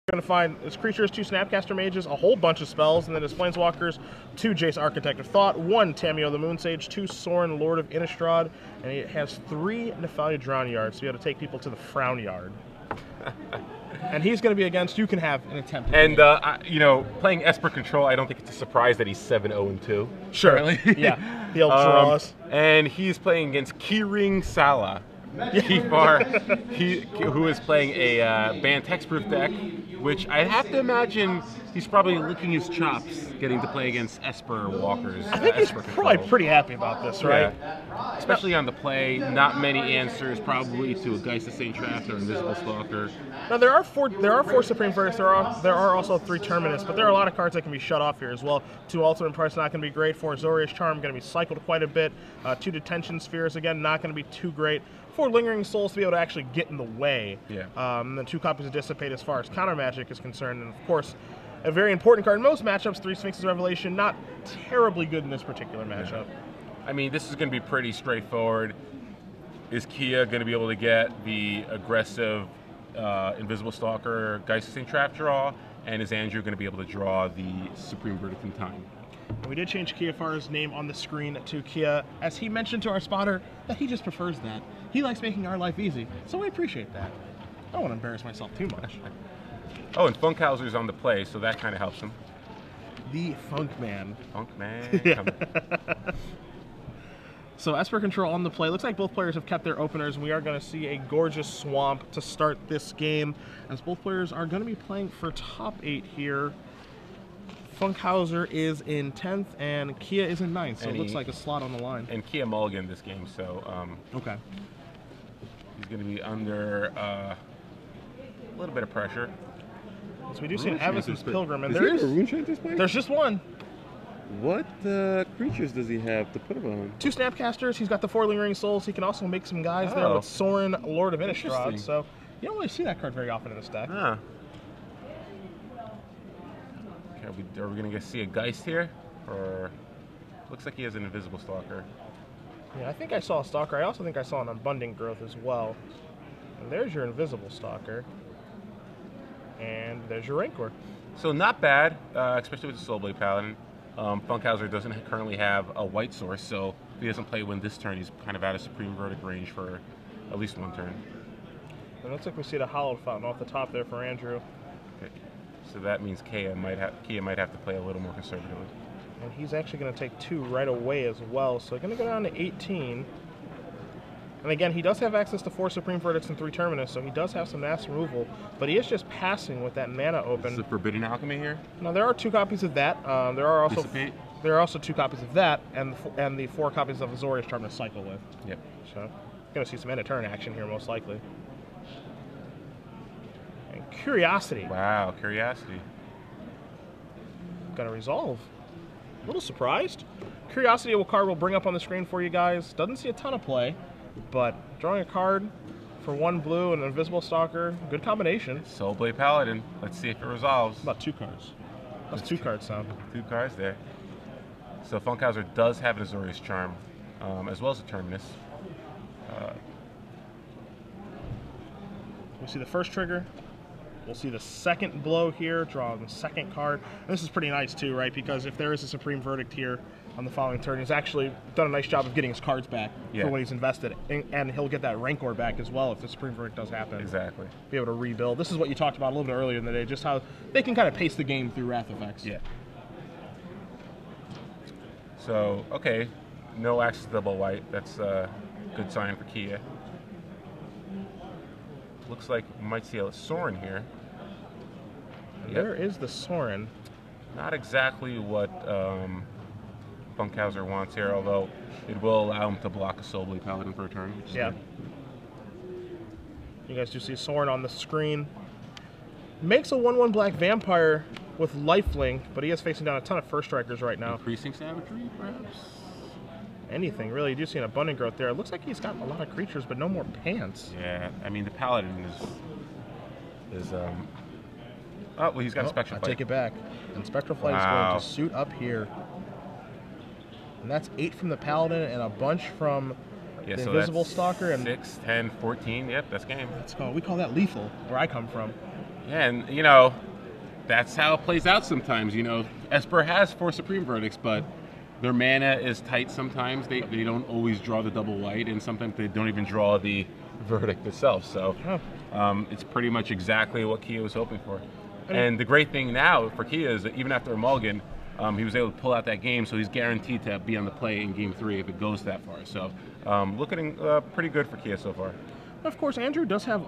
Going to find his creatures, 2 Snapcaster Mages, a whole bunch of spells, and then his Planeswalkers, 2 Jace Architect of Thought, 1 Tamio the Moonsage, 2 Sorin Lord of Innistrad, and he has 3 Nephalia Drown Yards to be able to take people to the Frown Yard. And he's going to be against, you can have an attempt. And, you know, playing Esper Control, I don't think it's a surprise that he's 7-0-2. Sure. Really? Yeah. He'll draw us. And he's playing against Keyring Saleh. Keyafar, who is playing a banned hexproof deck, which I have to imagine he's probably licking his chops getting to play against Esper Walkers. I think he's probably pretty happy about this, right? Yeah. Especially on the play, not many answers probably to a Geist of St. Traft or Invisible Stalker. Now there are four Supreme Verdicts. There are also 3 Terminus, but there are a lot of cards that can be shut off here as well. 2 Ultimate Price not going to be great. 4 Azorius Charm going to be cycled quite a bit. 2 Detention Spheres again not going to be too great. 4 Lingering Souls to be able to actually get in the way. Yeah. And then 2 copies of Dissipate as far as counter magic is concerned, and of course, a very important card in most matchups. 3 Sphinx's Revelation, not terribly good in this particular matchup. I mean, this is going to be pretty straightforward. Is Kia going to be able to get the aggressive Invisible Stalker Geist of St. Traft draw, and is Andrew going to be able to draw the Supreme Verdict in time? And we did change Keyafar's name on the screen to Kia, as he mentioned to our spotter that he just prefers that. He likes making our life easy, so we appreciate that. I don't want to embarrass myself too much. Oh, and Funkhouser's on the play, so that kind of helps him. The Funk Man. Funk Man. So Esper Control on the play. Looks like both players have kept their openers, and we are going to see a gorgeous Swamp to start this game, as both players are going to be playing for top 8 here. Funkhouser is in 10th, and Kia is in 9th, so it looks like a slot on the line. And Kia mulligan this game, so okay. He's going to be under a little bit of pressure. So we do see an Avacyn's Pilgrim, and there's just one. What creatures does he have to put him on? 2 Snapcasters. He's got the 4 Lingering Souls. He can also make some guys there with Sorin, Lord of Innistrad. So you don't really see that card very often in this deck. Huh. Okay, are we going to see a Geist here? Or looks like he has an Invisible Stalker. Yeah, I think I saw a Stalker. I also think I saw an Abundant Growth as well. And there's your Invisible Stalker. And there's your Rancor. So not bad, especially with the Soulblade Paladin. Funkhouser doesn't currently have a white source, so if he doesn't play Win this turn, he's kind of out of Supreme Verdict range for at least 1 turn. It looks like we see the Hallowed Fountain off the top there for Andrew. Okay. So that means Kia might have to play a little more conservatively. And he's actually going to take 2 right away as well, so going to go down to 18. And again, he does have access to 4 Supreme Verdicts and 3 Terminus, so he does have some mass removal, but he is just passing with that mana open. Is the Forbidden Alchemy here? No, there are 2 copies of that. There are also 2 copies of that, and the 4 copies of Azorius Charm to cycle with. Yep. So, going to see some end of turn action here, most likely. And Curiosity. Wow, Curiosity. Going to resolve. A little surprised. Curiosity, a card we'll bring up on the screen for you guys. Doesn't see a ton of play, but drawing a card for 1 blue and an Invisible Stalker, good combination. Soulblade Paladin. Let's see if it resolves. About 2 cards. That's 2 cards, Sam. 2 cards there. So Funkhouser does have an Azorius Charm, as well as a Terminus. We'll see the first trigger. We'll see the second blow here, draw the second card. And this is pretty nice too, right? Because if there is a Supreme Verdict here on the following turn, he's actually done a nice job of getting his cards back for when he's invested. And he'll get that Rancor back as well if the Supreme Verdict does happen. Exactly. Be able to rebuild. This is what you talked about a little bit earlier in the day, just how they can kind of pace the game through Wrath effects. Yeah. So, okay, no access to double white. That's a good sign for Kia. Looks like we might see a Sorin here. There is the Sorin. Not exactly what Funkhouser wants here, although it will allow him to block a Soulblade Paladin for a turn. Yeah. You guys do see Sorin on the screen. Makes a 1/1 black vampire with lifelink, but he is facing down a ton of first strikers right now. Increasing savagery, perhaps? Anything, really. You do see an Abundant Growth there. It looks like he's got a lot of creatures, but no more pants. Yeah, I mean, the Paladin is oh, well, he's got a Spectral Flight. I take it back. And Spectral Flight is going to suit up here. And that's 8 from the Paladin and a bunch from the Invisible Stalker. And 6, 10, 14. Yep, that's game. We call that lethal, where I come from. Yeah, and that's how it plays out sometimes. Esper has 4 Supreme Verdicts, but their mana is tight sometimes. They don't always draw the double white, and sometimes they don't even draw the verdict itself. So it's pretty much exactly what Kia was hoping for. And the great thing now for Kia is that even after a mulligan, he was able to pull out that game, so he's guaranteed to be on the play in Game 3 if it goes that far. So looking pretty good for Kia so far. Of course, Andrew does have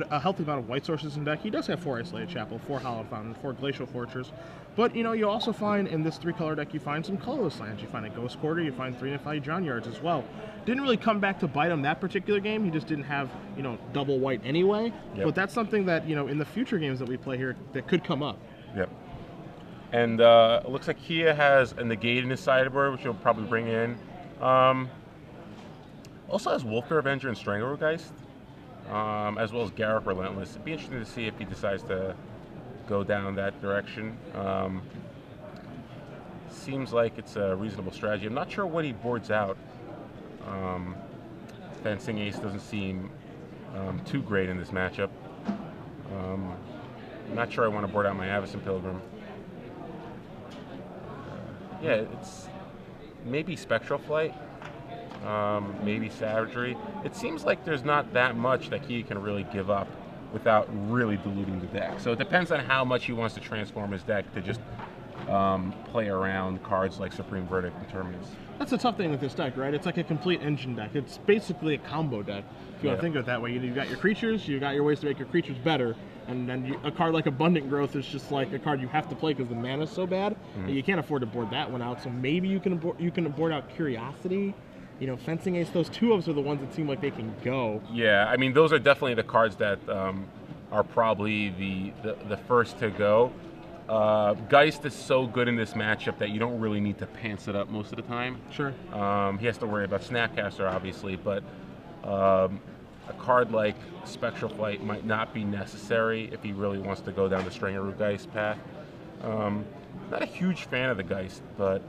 a healthy amount of white sources in deck. He does have 4 Isolated Chapel, 4 Hallowed Fountain, 4 Glacial Fortress. But, you also find in this 3-color deck, you find some colorless lands. You find a Ghost Quarter, you find 3 Nefali Drown Yards as well. Didn't really come back to bite him that particular game. He just didn't have, double white anyway. Yep. But that's something that, in the future games that we play here, that could come up. Yep. And it looks like Kia has a negate in his sideboard, which he'll probably bring in. Also has Wolfbear Avenger and Strangleroot Geist. As well as Garruk Relentless. It'd be interesting to see if he decides to go down that direction. Seems like it's a reasonable strategy. I'm not sure what he boards out. Fencing Ace doesn't seem too great in this matchup. I'm not sure I want to board out my Avacyn Pilgrim. Yeah, it's maybe Spectral Flight. Maybe Savagery. It seems like there's not that much that he can really give up without really diluting the deck. So it depends on how much he wants to transform his deck to just play around cards like Supreme Verdict and Terminus. That's the tough thing with this deck, right? It's like a complete engine deck. It's basically a combo deck, if you want to think of it that way. You've got your creatures, you've got your ways to make your creatures better, and then a card like Abundant Growth is just like a card you have to play because the mana's so bad that you can't afford to board that one out. So maybe you can board out Curiosity. Fencing Ace, those 2 of us are the ones that seem like they can go. Yeah, I mean, those are definitely the cards that are probably the first to go. Geist is so good in this matchup that you don't really need to pants it up most of the time. Sure. He has to worry about Snapcaster, obviously, but a card like Spectral Flight might not be necessary if he really wants to go down the Strangleroot Geist path. Not a huge fan of the Geist, but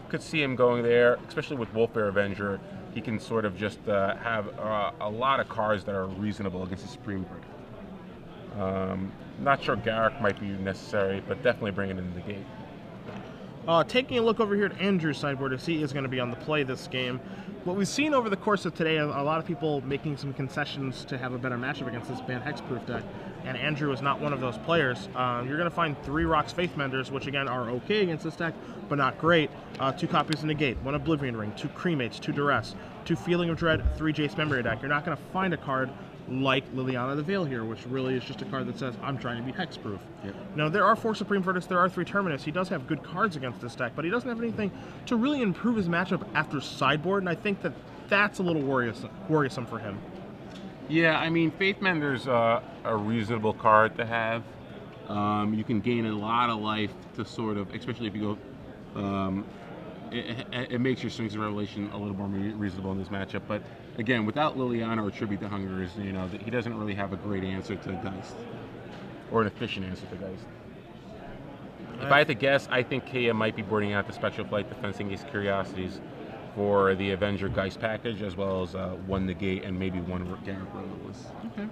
could see him going there, especially with Wolfbear Avenger. He can sort of just have a lot of cards that are reasonable against the Supreme Verdict. Not sure Garruk might be necessary, but definitely bring it into the game. Taking a look over here at Andrew's sideboard, as he is going to be on the play this game. What we've seen over the course of today, a lot of people making some concessions to have a better matchup against this banned Hexproof deck, and Andrew is not one of those players. You're going to find 3 Rocks Faithmenders, which again are okay against this deck, but not great. 2 copies of Negate, 1 Oblivion Ring, 2 Cremates, 2 Duress, 2 Feeling of Dread, 3 Jace Memory deck. You're not going to find a card like Liliana the Veil here, which really is just a card that says, I'm trying to be hexproof. Yep. Now, there are 4 Supreme Verdicts, there are 3 Terminus. He does have good cards against this deck, but he doesn't have anything to really improve his matchup after sideboard, and I think that that's a little worrisome for him. Yeah, I mean, Faithmender's a reasonable card to have. You can gain a lot of life to sort of, especially if you go, it makes your Strings of Revelation a little more reasonable in this matchup. But again, without Liliana or Tribute to Hungers, he doesn't really have a great answer to Geist, or an efficient answer to Geist. If I had to guess, I think Kia might be boarding out the Spectral Flight, the Fencing Ace Curiosities for the Avenger Geist package, as well as 1 Negate and maybe 1 Garruk Relentless. Okay.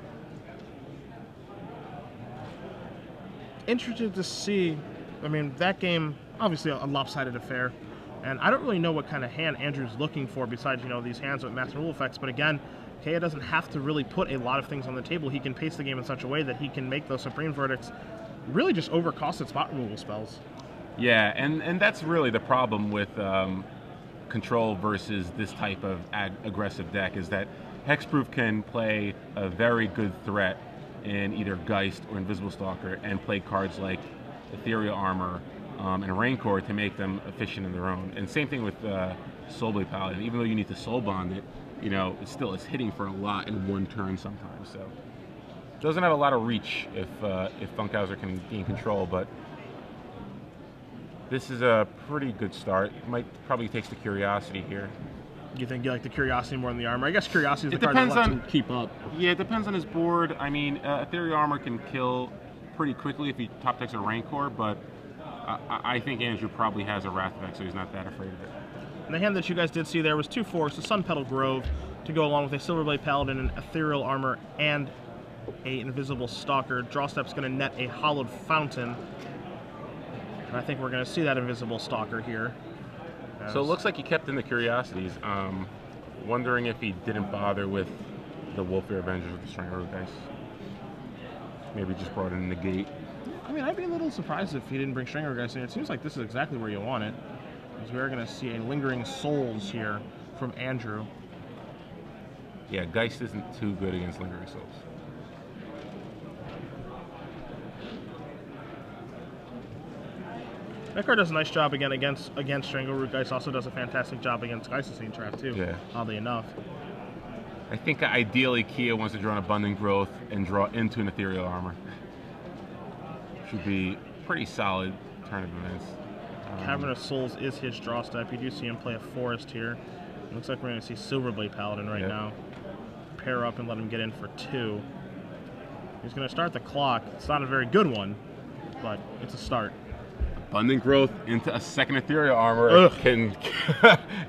Interested to see, I mean, that game, obviously a lopsided affair, and I don't really know what kind of hand Andrew's looking for besides, these hands with master rule effects, but again, Kia doesn't have to really put a lot of things on the table. He can pace the game in such a way that he can make those Supreme Verdicts really just overcosted spot removal spells. Yeah, and that's really the problem with Control versus this type of aggressive deck, is that Hexproof can play a very good threat in either Geist or Invisible Stalker and play cards like Ethereal Armor and Rancor to make them efficient in their own. And same thing with Soulblade Paladin. Even though you need to Soul Bond it, it's hitting for a lot in 1 turn sometimes. So it doesn't have a lot of reach if Funkhouser can gain control, but this is a pretty good start. Might probably takes the Curiosity here. You think you like the Curiosity more than the Armor? I guess Curiosity is the card that lets him keep up. Yeah, it depends on his board. I mean, Ethereal Armor can kill pretty quickly if he top decks a Rancor, but I think Andrew probably has a Wrath effect, so he's not that afraid of it. And the hand that you guys did see there was 2 4s, the Sun Petal Grove, to go along with a Silverblade Paladin and Ethereal Armor and a Invisible Stalker. Draw step's going to net a Hollowed Fountain. And I think we're going to see that Invisible Stalker here. So it looks like he kept in the Curiosities. Wondering if he didn't bother with the Wolfear Avengers with the Strangleroot dice. Maybe just brought in the Negate. I mean, I'd be a little surprised if he didn't bring Strangleroot guys in. It seems like this is exactly where you want it. Because we are going to see a Lingering Souls here from Andrew. Yeah, Geist isn't too good against Lingering Souls. That card does a nice job again against Strangleroot. Geist also does a fantastic job against Geistocene Trap too. Yeah. Oddly enough. I think ideally Kia wants to draw an Abundant Growth and draw into an Ethereal Armor. Should be pretty solid turn of events. Cavern of Souls is his draw step. You do see him play a Forest here. It looks like we're going to see Silverblade Paladin right now. Pair up and let him get in for 2. He's going to start the clock. It's not a very good one, but it's a start. Abundant Growth into a second Ethereal Armor can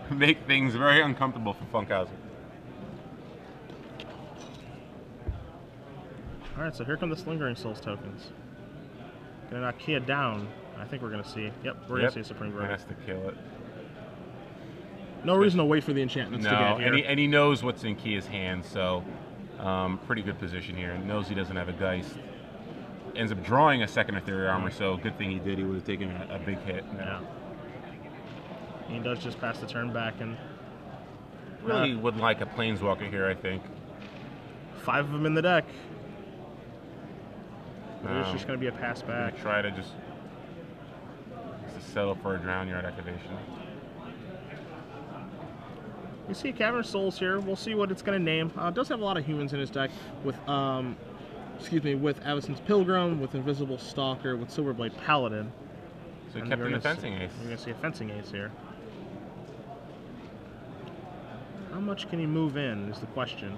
make things very uncomfortable for Funkhouser. Alright, so here come the Lingering Souls tokens. Gonna knock Kia down. I think we're gonna see. Yep, we're gonna see a Supreme Verdict. Has to kill it. No reason to wait for the enchantments to get here. And he knows what's in Kia's hand, so pretty good position here. He knows he doesn't have a Geist. Ends up drawing a second Ethereal Armor, so good thing he did. He would have taken a big hit. Yeah. He does just pass the turn back and really would like a Planeswalker here, I think. 5 of them in the deck. It's just going to be a pass back. Try to just settle for a Drown Yard activation. You see Cavern of Souls here. We'll see what it's going to name. It does have a lot of humans in his deck with, with Avacyn's Pilgrim, with Invisible Stalker, with Silverblade Paladin. So he kept in the Fencing Ace. We're going to see a Fencing Ace here. How much can he move in is the question.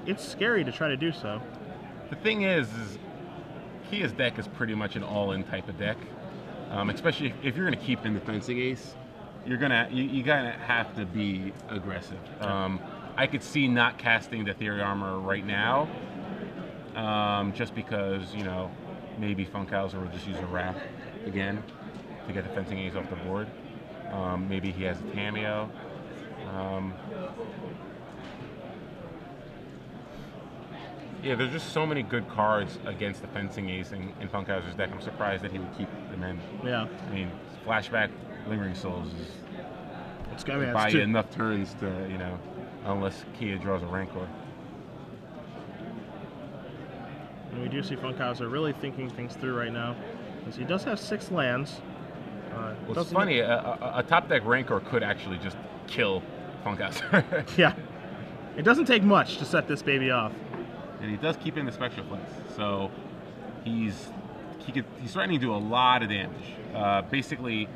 It's scary to try to do so. The thing is Kia's deck is pretty much an all-in type of deck. Especially if you're going to keep in the Fencing Ace, you gotta have to be aggressive. I could see not casting the Ethereal Armor right now, just because maybe Funkhouser will just use a Wrath again to get the Fencing Ace off the board. Maybe he has a Cameo. Yeah, there's just so many good cards against the Fencing Ace in Funkhouser's deck. I'm surprised that he would keep them in. Yeah. I mean, Flashback Lingering Souls is it's gonna buy you enough turns to, unless Kia draws a Rancor. And we do see Funkhouser really thinking things through right now, because he does have 6 lands. Well, it's funny, a top deck Rancor could actually just kill Funkhouser. Yeah. It doesn't take much to set this baby off. And he does keep in the Spectral Flex, so he's threatening to do a lot of damage. Basically,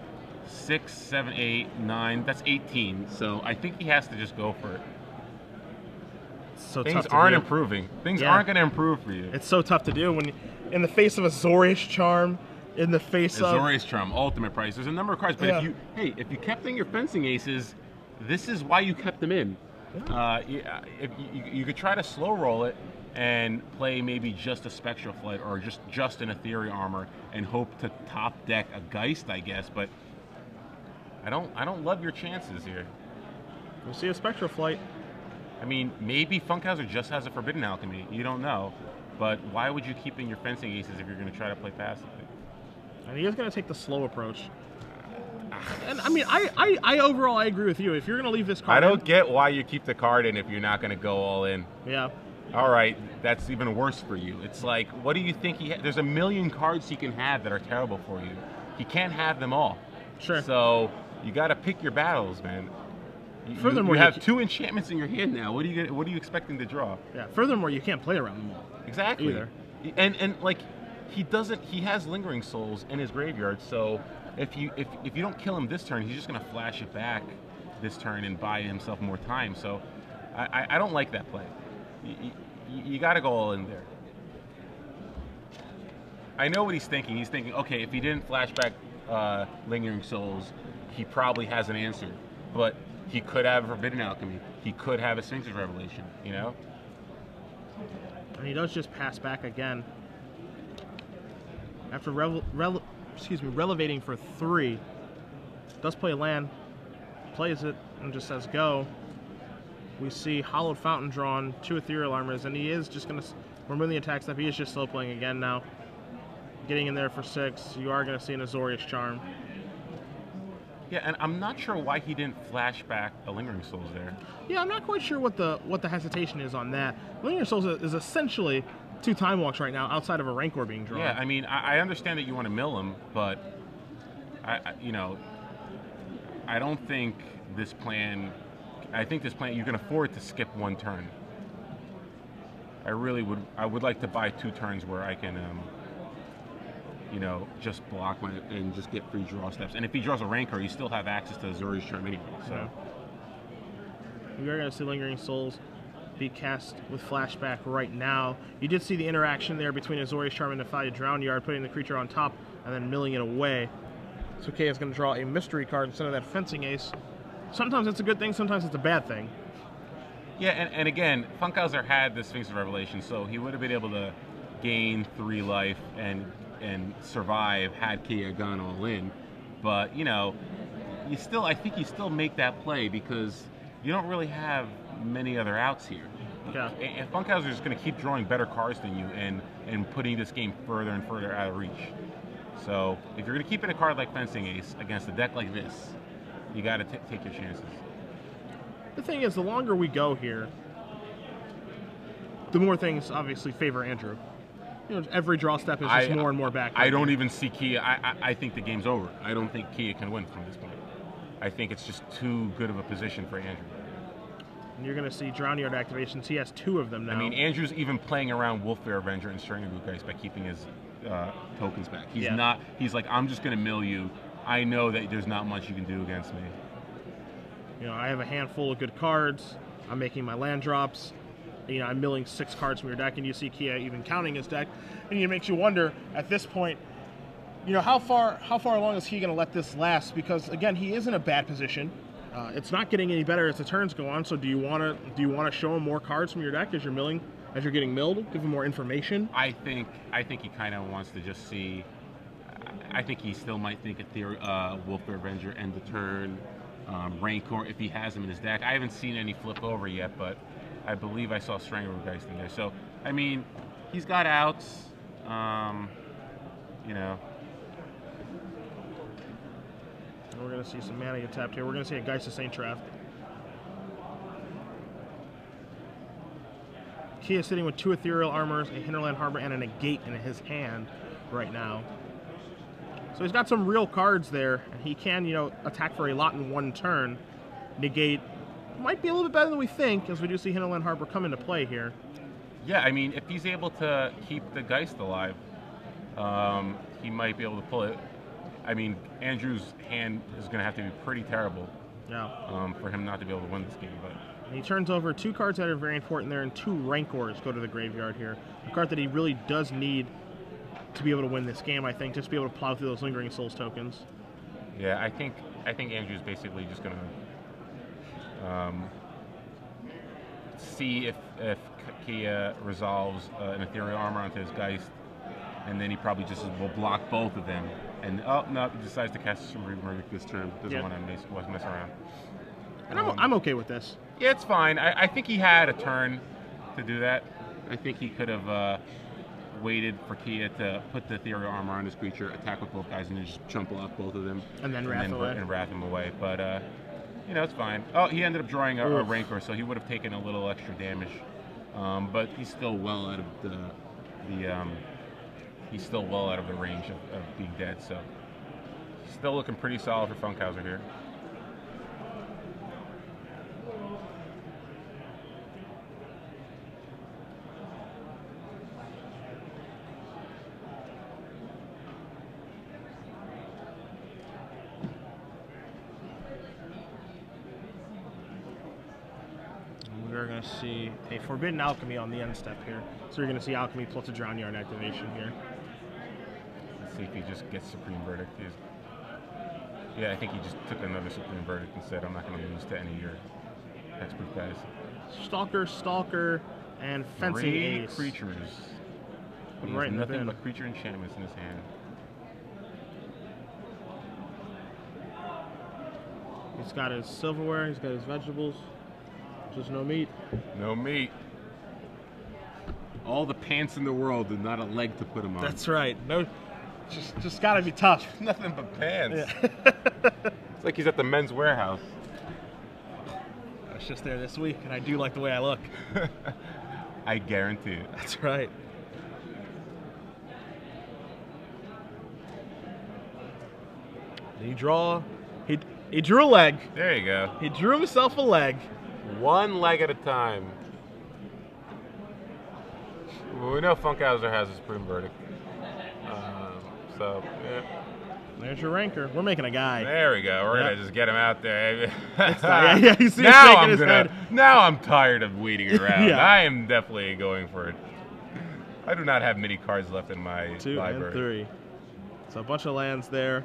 6, 7, 8, 9. That's 18. So I think he has to just go for it. So things aren't improving. Things aren't going to improve for you. It's so tough to do when, in the face of a Zorish Charm, in the face of Zorish Charm, Ultimate Price. There's a number of cards, but if you kept in your Fencing Aces, this is why you kept them in. If you could try to slow roll it and play maybe just a Spectral Flight or just an Ethereal Armor and hope to top deck a Geist, I guess. But I don't love your chances here. We'll see a Spectral Flight. I mean, maybe Funkhouser just has a Forbidden Alchemy. You don't know. But why would you keep in your Fencing Aces if you're going to try to play passively? And he is going to take the slow approach. And I mean, I overall I agree with you. If you're going to leave this card, I don't get why you keep the card in if you're not going to go all in. Yeah. All right, that's even worse for you. It's like, what do you think there's a million cards he can have that are terrible for you. He can't have them all. Sure. So you got to pick your battles, man. Furthermore, you have 2 enchantments in your hand now. What are you expecting to draw? Yeah. Furthermore, you can't play around them all. Exactly. Either. And like he has Lingering Souls in his graveyard, so if you don't kill him this turn, he's just gonna flash it back this turn and buy himself more time. So I don't like that play. You got to go all in there. I know what he's thinking. He's thinking, okay, if he didn't flashback Lingering Souls, he probably has an answer. But He could have Forbidden Alchemy. He could have a Sphinx's Revelation, you know? And he does just pass back again. After relevating for 3, does play land, plays it, and just says go. We see Hollowed Fountain drawn, 2 Ethereal Armors, and he is just going to remove the attack step. He is just slow playing again now. Getting in there for 6, you are going to see an Azorius Charm. Yeah, and I'm not sure why he didn't flash back a Lingering Souls there. Yeah, I'm not quite sure what the hesitation is on that. Lingering Souls is essentially 2 Time Walks right now, outside of a Rancor being drawn. Yeah, I mean, I understand that you want to mill him, but you know, I don't think this plan. I think this plan you can afford to skip 1 turn. I really would. I would like to buy 2 turns where I can, you know, just block and just get free draw steps. And if he draws a Rancor, you still have access to Azorius Charm anyway. So. Yeah. We are going to see Lingering Souls be cast with flashback right now. You did see the interaction there between Azorius Charm and Nefaya Drown Yard, putting the creature on top and then milling it away. So Kay is going to draw a mystery card instead of that Fencing Ace. Sometimes it's a good thing, sometimes it's a bad thing. Yeah, and again, Funkhouser had the Sphinx of Revelation, so he would have been able to gain 3 life and survive had Kia gone all in. But, you know, I think you still make that play because you don't really have many other outs here. Yeah. And Funkhouser is going to keep drawing better cards than you and putting this game further and further out of reach. So if you're going to keep in a card like Fencing Ace against a deck like this, you got to take your chances. The thing is, the longer we go here, the more things obviously favor Andrew. You know, every draw step is just more and more back. I don't even see Kia. I think the game's over. I don't think Kia can win from this point. I think it's just too good of a position for Andrew. And you're going to see Drown Yard activations. He has 2 of them now. I mean, Andrew's even playing around Wolfbear Avenger and Strangleboot Geist by keeping his tokens back. He's not. He's like, I'm just going to mill you. I know that there's not much you can do against me. You know, I have a handful of good cards. I'm making my land drops. You know, I'm milling 6 cards from your deck, and you see Kia even counting his deck, and it makes you wonder at this point, you know, how far along is he going to let this last? Because again, he is in a bad position. It's not getting any better as the turns go on. So do you want to show him more cards from your deck as you're getting milled? Give him more information. I think he kind of wants to just see. I think he still might think Wolfbear Avenger end the turn. Rancor if he has him in his deck. I haven't seen any flip over yet, but I believe I saw Strangler Geist in there. So, I mean, he's got outs, you know. We're going to see some mana get tapped here. We're going to see a Geist of Saint Traft. Kia sitting with 2 Ethereal Armors, a Hinterland Harbor, and a Negate in his hand right now. So he's got some real cards there. He can, you know, attack for a lot in 1 turn. Negate might be a little bit better than we think, as we do see Hinterland Harbor come into play here. Yeah, I mean, if he's able to keep the Geist alive, he might be able to pull it. I mean, Andrew's hand is going to have to be pretty terrible for him not to be able to win this game. But and he turns over 2 cards that are very important there, and 2 Rancors go to the graveyard here. A card that he really does need to be able to win this game, I think, just to be able to plow through those Lingering Souls tokens. Yeah, I think Andrew's basically just going to see if Kia resolves an Ethereal Armor onto his Geist, and then he probably just will block both of them. And oh no, he decides to cast some Reverdict this turn. Doesn't want to mess around. And I'm okay with this. Yeah, it's fine. I think he had a turn to do that. I think he could have waited for Kia to put the Ethereal Armor on his creature, attack with both guys, and then just jump off both of them. And then wrath him away. But, you know, it's fine. Oh, he ended up drawing a Rancor, so he would have taken a little extra damage. But he's still well out of he's still well out of the range of being dead. So still looking pretty solid for Funkhouser here. We're going to see a Forbidden Alchemy on the end step here. So you're going to see Alchemy plus a Drown Yard activation here. Let's see if he just gets Supreme Verdict. Yeah, I think he just took another Supreme Verdict and said, I'm not going to lose to any of your hexproof guys. Stalker, and Fencing 3 Ace. creatures. He Right has in the nothing bin. but creature enchantments in his hand. He's got his silverware, he's got his vegetables. Just no meat. No meat. All the pants in the world and not a leg to put him on. That's right. No, just gotta be tough. Nothing but pants. Yeah. It's like he's at the Men's Warehouse. I was just there this week, and I do like the way I look. I guarantee it. That's right. Did he draw? He drew a leg. There you go. He drew himself a leg. One leg at a time. Well, we know Funkhouser has a Supreme Verdict. So, yeah. There's your ranker. We're making a guy. There we go. We're Yep. gonna just get him out there. Yeah, you see him now shaking I'm his gonna. head. Now I'm tired of waiting around. Yeah. I am definitely going for it. I do not have many cards left in my 2 library. and 3. So a bunch of lands there.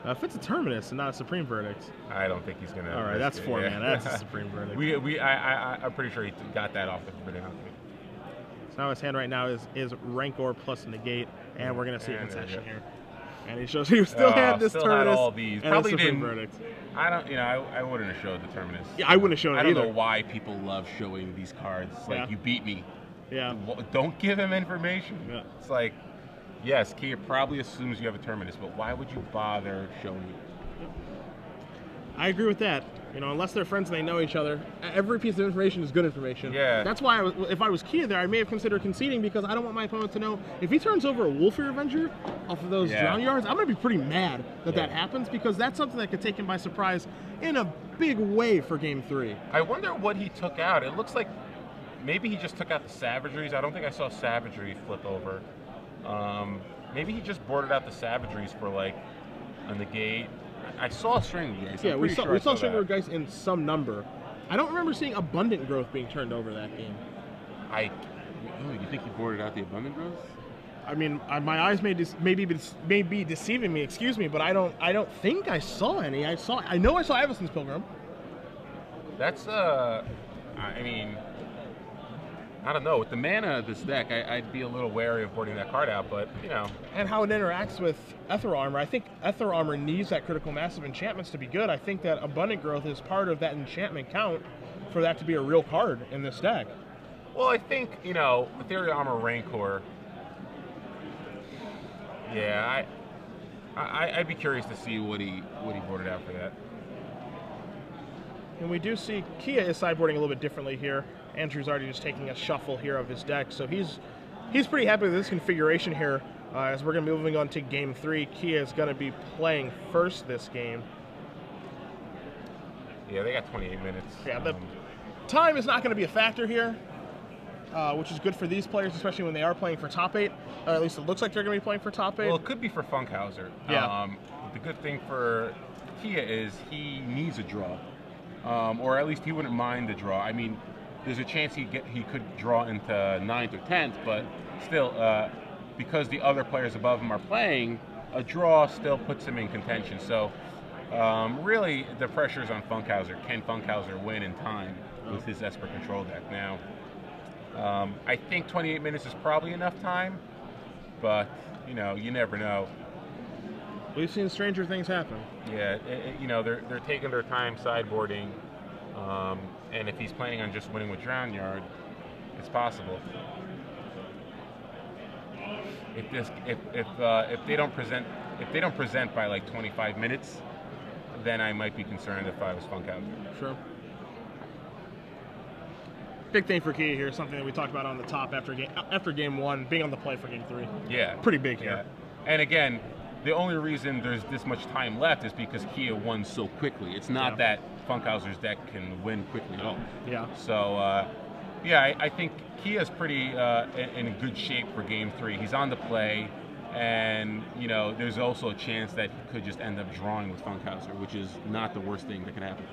If it's a Terminus and not a Supreme Verdict. I don't think he's gonna. All right, risk that's it, 4 yeah. man. That's a Supreme Verdict. I'm pretty sure he got that off the announcement. So now his hand right now is Rancor plus Negate, and we're gonna see a And there we concession go. here. And he shows he still had this still Terminus had all these. and Probably a Supreme didn't. Verdict. I don't. You know, I wouldn't have showed the Terminus. Yeah, I wouldn't have shown it I don't either. know why people love showing these cards. It's like, Yeah. you beat me. Yeah. Don't give him information. Yeah. It's like, yes, Kia probably assumes you have a Terminus, but why would you bother showing it? I agree with that. You know, unless they're friends and they know each other, every piece of information is good information. Yeah. That's why if I was Kia there, I may have considered conceding because I don't want my opponent to know if he turns over a Wolfie Avenger off of those drown yards. I'm going to be pretty mad that that happens because that's something that could take him by surprise in a big way for Game 3. I wonder what he took out. It looks like maybe he just took out the Savageries. I don't think I saw Savagery flip over. Maybe he just boarded out the Savageries for like a negate. I saw String Guys. Yeah, we saw String Guys in some number. I don't remember seeing Abundant Growth being turned over that game. You think he boarded out the Abundant Growth? I mean, my eyes may be deceiving me. Excuse me, but I don't think I saw any. I know I saw Avacyn's Pilgrim. That's I mean, I don't know. With the mana of this deck, I'd be a little wary of boarding that card out, but, you know. And how it interacts with Ether Armor. I think Ether Armor needs that critical mass of enchantments to be good. I think that Abundant Growth is part of that enchantment count for that to be a real card in this deck. Well, I think, you know, Ethereal Armor Rancor, yeah, I'd be curious to see what he boarded out for that. And we do see Kia is sideboarding a little bit differently here. Andrew's already just taking a shuffle here of his deck, so he's pretty happy with this configuration here. As we're going to be moving on to Game 3, Kia is going to be playing first this game. Yeah, they got 28 minutes. Yeah, the time is not going to be a factor here, which is good for these players, especially when they are playing for top 8. At least it looks like they're going to be playing for top 8. Well, it could be for Funkhouser. Yeah. The good thing for Kia is he needs a draw, or at least he wouldn't mind the draw. I mean, there's a chance he could draw into 9th or 10th, but still, because the other players above him are playing, a draw still puts him in contention. So really, the pressure's on Funkhouser. Can Funkhouser win in time with his Esper control deck? Now, I think 28 minutes is probably enough time, but, you know, you never know. We've seen stranger things happen. Yeah, you know, they're taking their time sideboarding. And if he's planning on just winning with Drown Yard, it's possible. If they don't present by like 25 minutes, then I might be concerned if I was Funkhouser. Sure. Big thing for Kia here, something that we talked about on the top after game 1, being on the play for Game 3. Yeah. Pretty big here. And again, the only reason there's this much time left is because Kia won so quickly. It's not that Funkhouser's deck can win quickly at all. Yeah. So, I think Kia's pretty in good shape for Game 3. He's on the play, and, you know, there's also a chance that he could just end up drawing with Funkhouser, which is not the worst thing that could happen.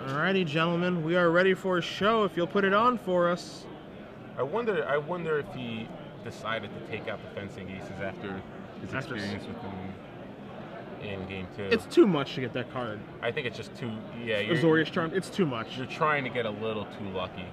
All right, Alrighty, gentlemen, we are ready for a show. If you'll put it on for us. I wonder if he decided to take out the fencing aces after his experience with them in game 2. It's too much to get that card. I think it's just too. Yeah, Azorius Charm. It's too much. You're trying to get a little too lucky.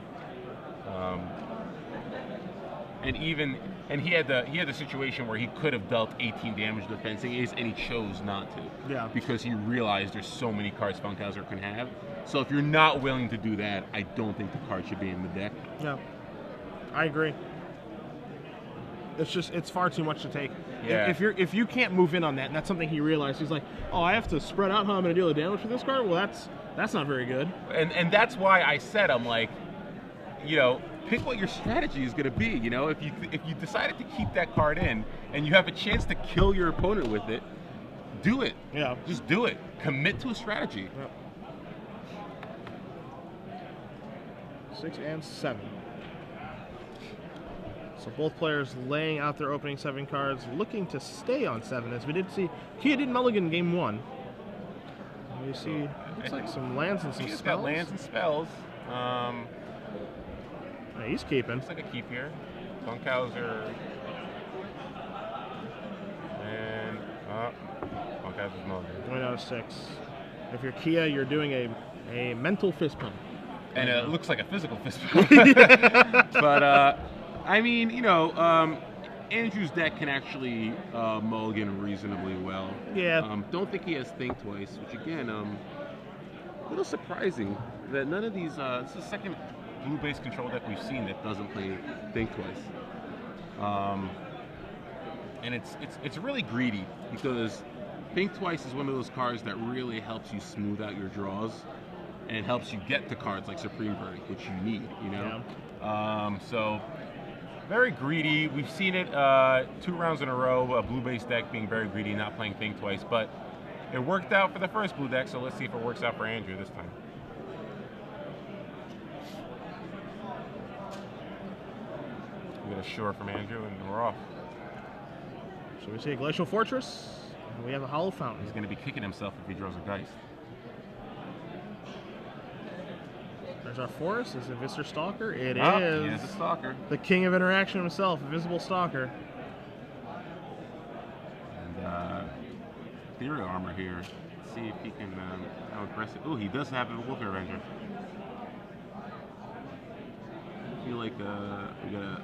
And he had the situation where he could have dealt 18 damage to the fencing ace, and he chose not to. Yeah. Because he realized there's so many cards Funkhouser can have. So if you're not willing to do that, I don't think the card should be in the deck. Yeah. I agree. It's far too much to take. Yeah. If you can't move in on that, and that's something he realized, he's like, oh, I have to spread out how I'm going to deal the damage for this card. Well, that's not very good. And that's why I said, I'm like, pick what your strategy is going to be. If you decided to keep that card in and you have a chance to kill your opponent with it, do it. Yeah. Just do it. Commit to a strategy. Yep. 6 and 7. So both players laying out their opening 7 cards, looking to stay on 7. As we did see, Kia did mulligan game 1. And we see, looks like some lands and some He's spells. got lands and spells. Yeah, he's keeping. Looks like a keep here. Funkhouser. And Funkhouser's mulligan. Going out of 6. If you're Kia, you're doing a mental fist pump. And it looks like a physical fist pump. But I mean, Andrew's deck can actually mulligan reasonably well. Yeah. Don't think he has Think Twice, which again, a little surprising that none of these. This is the second blue-based control deck we've seen that doesn't play Think Twice. And it's really greedy because Think Twice is one of those cards that really helps you smooth out your draws and helps you get to cards like Supreme Verdict, which you need. Yeah. So. Very greedy. We've seen it 2 rounds in a row, a blue-based deck being very greedy, not playing Think Twice, but it worked out for the first blue deck, so let's see if it works out for Andrew this time. We get a Shore from Andrew, and we're off. So we see a Glacial Fortress, and we have a Hollow Fountain. He's going to be kicking himself if he draws a Geist. There's our forest. Is it Viscer Stalker? It He is. is a Stalker. The king of interaction himself, Invisible Stalker. And Ethereal Armor here. Let's see if he can how aggressive. Oh, he does have a Wolf Avenger. I feel like we got a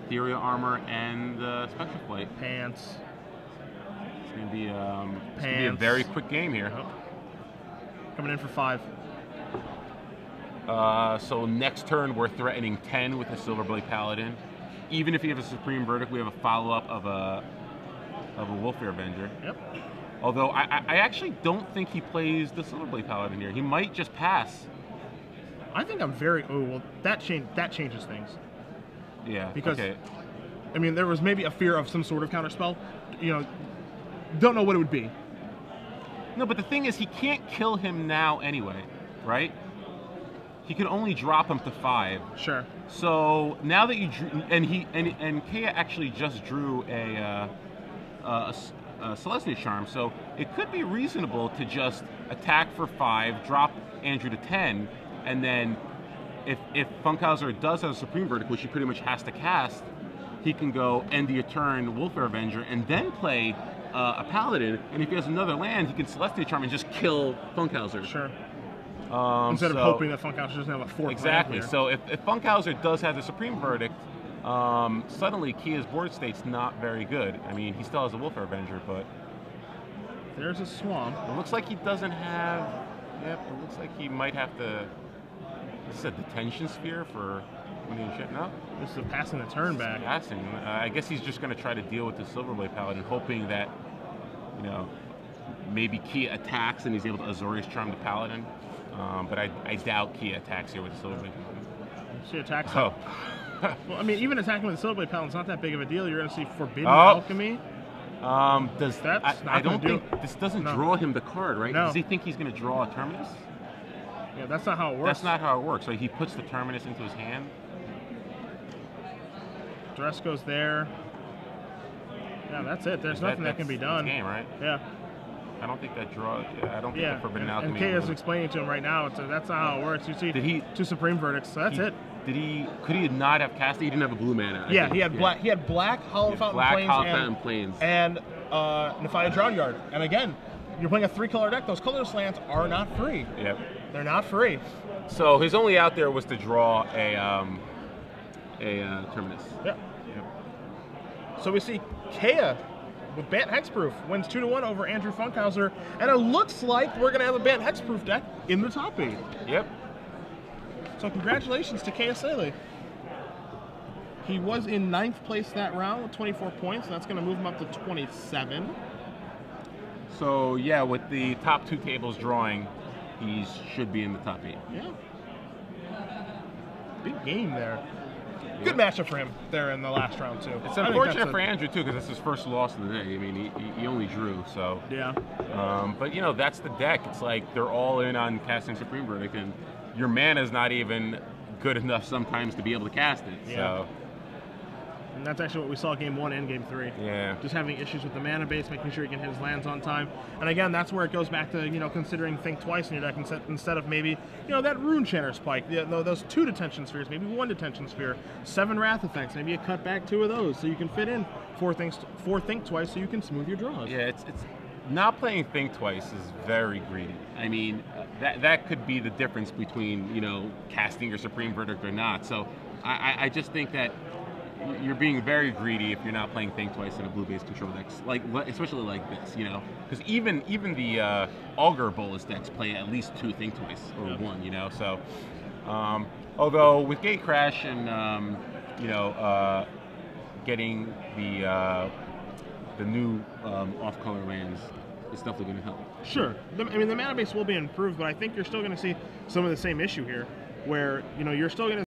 Ethereal Armor and Spectral Flight. Pants. It's gonna be a very quick game here. Oh. Coming in for 5. So next turn we're threatening 10 with the Silverblade Paladin. Even if he has a Supreme Verdict, we have a follow-up of a Wolfare Avenger. Yep. Although I actually don't think he plays the Silverblade Paladin here. He might just pass. I think I'm very. Oh well, that changes things. Yeah. Because okay. I mean, there was maybe a fear of some sort of counterspell. Don't know what it would be. No, but the thing is, he can't kill him now anyway, right? He can only drop him to 5. Sure. So now that you drew, and Kea actually just drew a Celestia Charm, so it could be reasonable to just attack for 5, drop Andrew to 10, and then if Funkhouser does have a Supreme Verdict, which he pretty much has to cast, he can go end the turn Wolfare Avenger and then play a Paladin, and if he has another land, he can Celestia Charm and just kill Funkhouser. Sure. Instead of hoping that Funkhouser doesn't have a 4th. Exactly. So if Funkhouser does have the Supreme Verdict, suddenly Kia's board state's not very good. I mean, he still has a Wolfare Avenger, but there's a Swamp. It looks like he doesn't have. Yep. It looks like he might have to. This is a Detention Sphere for when he shit. No. This is a passing the turn back. Passing. I guess he's just going to try to deal with the Silverblade Paladin, hoping that maybe Kia attacks and he's able to Azorius Charm the Paladin. But I doubt Kia attacks here with the Silverblade Paladin. She attacks. Oh. Well, I mean, even attacking with the Silverblade Paladin's not that big of a deal. You're going to see Forbidden Alchemy. I don't think this doesn't draw him the card, right? No. Does he think he's going to draw a Terminus? Yeah, that's not how it works. That's not how it works. So he puts the Terminus into his hand. Dress goes there. Yeah, that's it. There's nothing that can be done. Game, right? Yeah. I don't think that draw. I don't think Yeah, the Forbidden and Alchemy. Kay is explaining to him right now. So that's not how it works. You see, Did he- two Supreme Verdicts. So that's it. Did he? Could he not have cast it? He didn't have a blue mana. I Yeah, think. he had black. He had black Hollow Fountain Black Plains Hollow and, Fountain Plains. and Nefaya Drownyard. And again, you're playing a 3-color deck. Those colorless lands are not free. Yep. They're not free. So his only out there was to draw a Terminus. Yeah. So we see Kea with Bant Hexproof wins 2-1 over Andrew Funkhouser, and it looks like we're gonna have a Bant Hexproof deck in the top 8. Yep. So congratulations to Kea Saleh. He was in 9th place that round with 24 points. That's gonna move him up to 27. So yeah, with the top 2 tables drawing, he should be in the top 8. Yeah. Big game there. Good matchup for him there in the last round too. It's unfortunate for Andrew too, because it's his first loss of the day. I mean, he only drew, so. Yeah. But you know, that's the deck. It's like they're all in on casting Supreme Verdict, and your mana's not even good enough sometimes to be able to cast it. Yeah. So. And that's actually what we saw game 1 and game 3. Yeah. Just having issues with the mana base, making sure he can hit his lands on time. And again, that's where it goes back to, you know, considering think twice in your deck instead of maybe, you know, that Rune Chanter Spike, those 2 detention spheres, maybe 1 detention sphere, 7 Wrath effects, maybe you cut back 2 of those so you can fit in 4 think twice so you can smooth your draws. Yeah, it's not playing Think Twice is very greedy. I mean, that could be the difference between, you know, casting your Supreme Verdict or not. So I just think that you're being very greedy if you're not playing Think Twice in a blue-based control decks, especially like this, you know, because even the Augur Bolus decks play at least 2 Think Twice or 1, you know. So, although with Gate Crash and you know, getting the new off-color lands, it's definitely going to help. Sure. I mean, the mana base will be improved, but I think you're still going to see some of the same issue here, where, you know, you're still going to